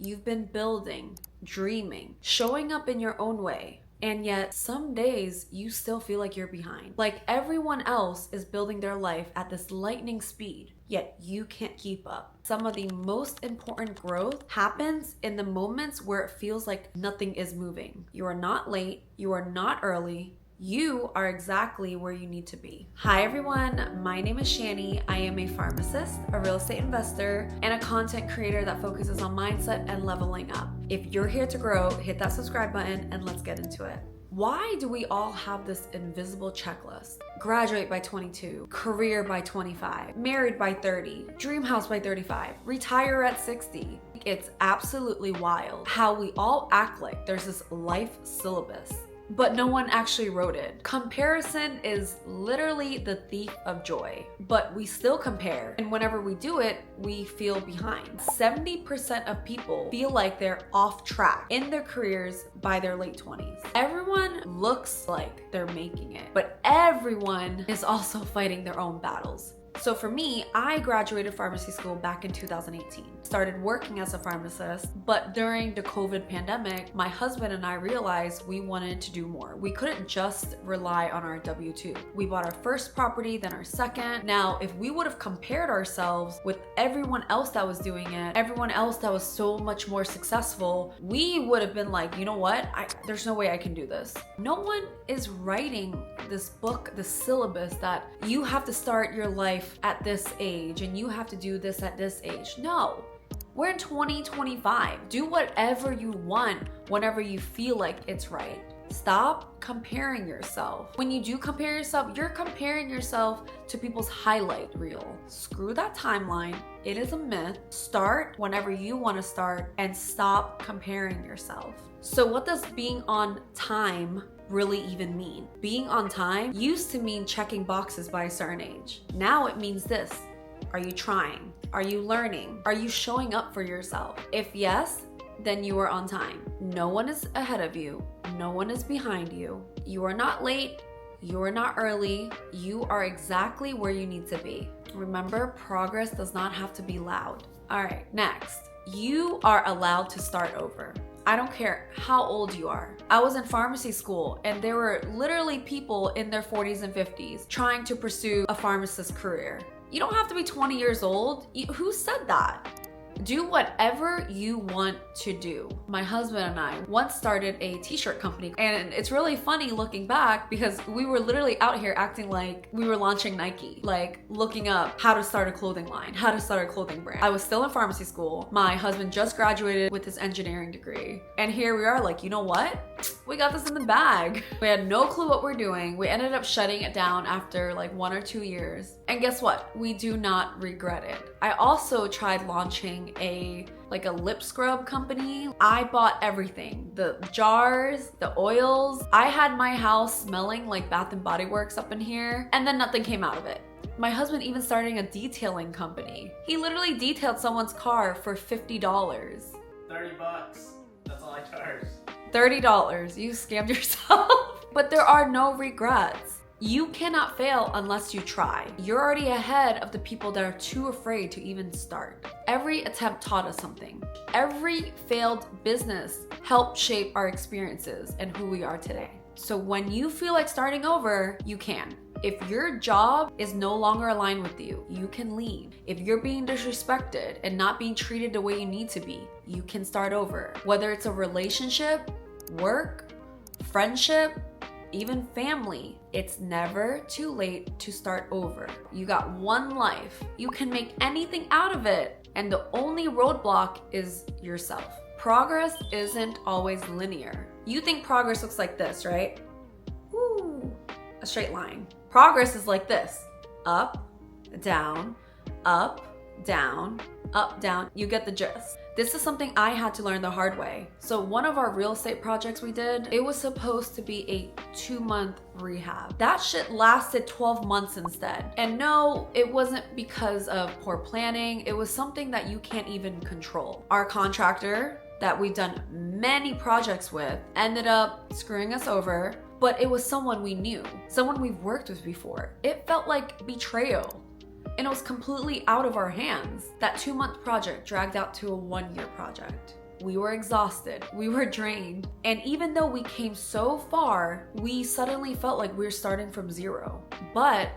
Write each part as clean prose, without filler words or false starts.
You've been building, dreaming, showing up in your own way. And yet, some days you still feel like you're behind. Like everyone else is building their life at this lightning speed, yet you can't keep up. Some of the most important growth happens in the moments where it feels like nothing is moving. You are not late, you are not early. You are exactly where you need to be. Hi everyone, my name is Shani. I am a pharmacist, a real estate investor, and a content creator that focuses on mindset and leveling up. If you're here to grow, hit that subscribe button and let's get into it. Why do we all have this invisible checklist? Graduate by 22, career by 25, married by 30, dream house by 35, retire at 60. It's absolutely wild how we all act like there's this life syllabus, but no one actually wrote it. Comparison is literally the thief of joy, but we still compare. And whenever we do it, we feel behind. 70% of people feel like they're off track in their careers by their late 20s. Everyone looks like they're making it, but everyone is also fighting their own battles. So for me, I graduated pharmacy school back in 2018. Started working as a pharmacist, but during the COVID pandemic, my husband and I realized we wanted to do more. We couldn't just rely on our W-2. We bought our first property, then our second. Now, if we would have compared ourselves with everyone else that was doing it, everyone else that was so much more successful, we would have been like, you know what? There's no way I can do this. No one is writing this book, the syllabus that you have to start your life at this age and you have to do this at this age. No, we're in 2025. Do whatever you want whenever you feel like it's right. Stop comparing yourself. When you do compare yourself, you're comparing yourself to people's highlight reel. Screw that timeline. It is a myth. Start whenever you want to start and stop comparing yourself. So what does being on time really even mean? Being on time used to mean checking boxes by a certain age. Now it means this. Are you trying? Are you learning? Are you showing up for yourself? If yes, then you are on time. No one is ahead of you. No one is behind you. You are not late. You are not early. You are exactly where you need to be. Remember, progress does not have to be loud. All right, next. You are allowed to start over. I don't care how old you are. I was in pharmacy school and there were literally people in their 40s and 50s trying to pursue a pharmacist career. You don't have to be 20 years old. Who said that? Do whatever you want to do. My husband and I once started a t-shirt company, and it's really funny looking back because we were literally out here acting like we were launching Nike, like looking up how to start a clothing line, how to start a clothing brand. I was still in pharmacy school. My husband just graduated with his engineering degree. And here we are like, you know what? We got this in the bag. We had no clue what we're doing. We ended up shutting it down after like 1 or 2 years. And guess what? We do not regret it. I also tried launching a lip scrub company. I bought everything, the jars, the oils. I had my house smelling like Bath and Body Works up in here, and then nothing came out of it. My husband even starting a detailing company. He literally detailed someone's car for $50. $30. That's all I charge. $30. You scammed yourself. But there are no regrets. You cannot fail unless you try. You're already ahead of the people that are too afraid to even start. Every attempt taught us something. Every failed business helped shape our experiences and who we are today. So when you feel like starting over, you can. If your job is no longer aligned with you, you can leave. If you're being disrespected and not being treated the way you need to be, you can start over. Whether it's a relationship, work, friendship, even family, it's never too late to start over. You got one life. You can make anything out of it. And the only roadblock is yourself. Progress isn't always linear. You think progress looks like this, right? Woo, a straight line. Progress is like this. Up, down, up, down, up, down. You get the gist. This is something I had to learn the hard way. So one of our real estate projects we did, it was supposed to be a 2-month rehab. That shit lasted 12 months instead. And no, it wasn't because of poor planning. It was something that you can't even control. Our contractor that we've done many projects with ended up screwing us over, but it was someone we knew, someone we've worked with before. It felt like betrayal. and it was completely out of our hands. That 2-month project dragged out to a 1-year project. we were exhausted, we were drained. And even though we came so far, we suddenly felt like we were starting from zero. But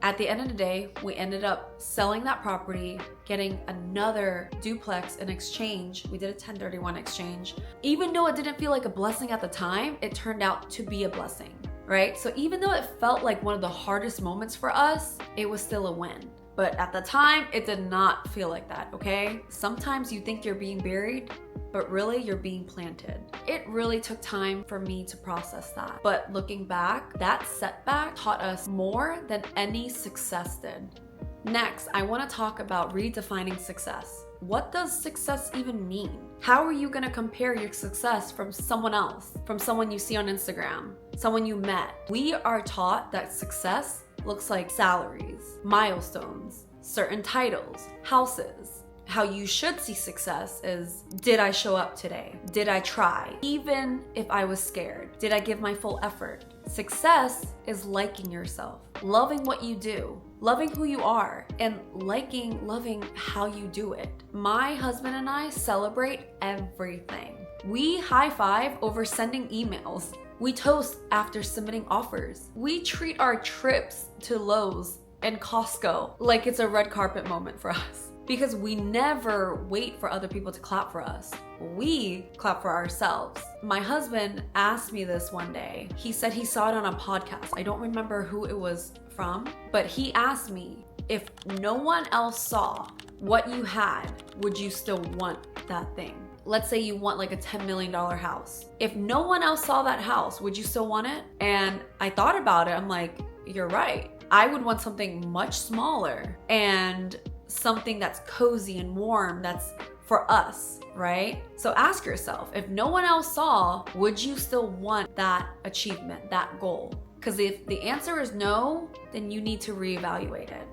at the end of the day, we ended up selling that property, getting another duplex in exchange. We did a 1031 exchange. Even though it didn't feel like a blessing at the time, it turned out to be a blessing, right? So even though it felt like one of the hardest moments for us, it was still a win. But at the time, it did not feel like that, okay? Sometimes you think you're being buried, but really you're being planted. It really took time for me to process that. But looking back, that setback taught us more than any success did. Next, I want to talk about redefining success. What does success even mean? How are you going to compare your success from someone else, from someone you see on Instagram, someone you met? We are taught that success looks like salaries, milestones, certain titles, houses. How you should see success is, did I show up today? Did I try? Even if I was scared, did I give my full effort? Success is liking yourself, loving what you do, loving who you are, and loving how you do it. My husband and I celebrate everything. We high five over sending emails. We toast after submitting offers. We treat our trips to Lowe's and Costco like it's a red carpet moment for us. Because we never wait for other people to clap for us. We clap for ourselves. My husband asked me this one day. He said he saw it on a podcast. I don't remember who it was from, but he asked me, if no one else saw what you had, would you still want that thing? Let's say you want like a $10 million house. If no one else saw that house, would you still want it? And I thought about it. I'm like, you're right. I would want something much smaller and something that's cozy and warm, that's for us, right? So ask yourself, if no one else saw, would you still want that achievement, that goal? Because if the answer is no, then you need to reevaluate it.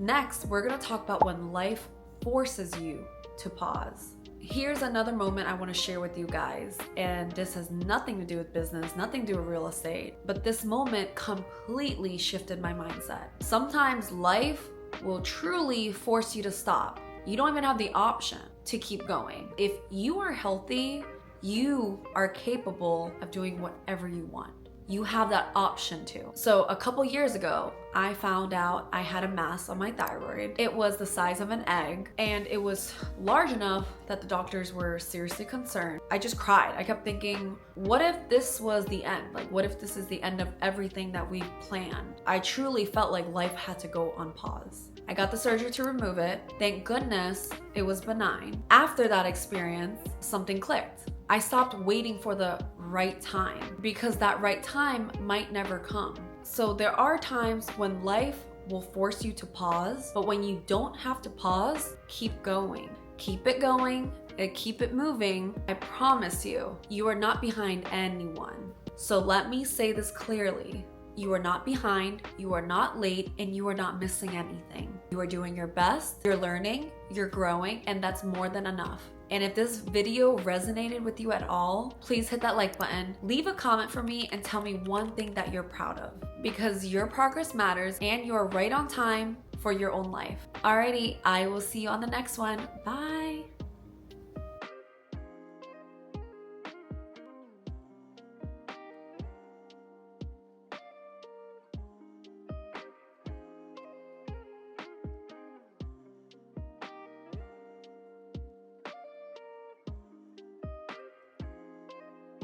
Next, we're gonna talk about when life forces you to pause. Here's another moment I want to share with you guys, and this has nothing to do with business, nothing to do with real estate, but this moment completely shifted my mindset. Sometimes life will truly force you to stop. You don't even have the option to keep going. If you are healthy, you are capable of doing whatever you want. You have that option to. So a couple years ago, I found out I had a mass on my thyroid. It was the size of an egg, and it was large enough that the doctors were seriously concerned. I just cried. I kept thinking, what if this was the end? Like, what if this is the end of everything that we've planned? I truly felt like life had to go on pause. I got the surgery to remove it. Thank goodness it was benign. After that experience, something clicked. I stopped waiting for the right time, because that right time might never come. So there are times when life will force you to pause, but when you don't have to pause, keep going. Keep it going and keep it moving. I promise you, you are not behind anyone. So let me say this clearly. You are not behind, you are not late, and you are not missing anything. You are doing your best, you're learning, you're growing, and that's more than enough. And if this video resonated with you at all, please hit that like button, leave a comment for me, and tell me one thing that you're proud of, because your progress matters and you are right on time for your own life. Alrighty, I will see you on the next one. Bye.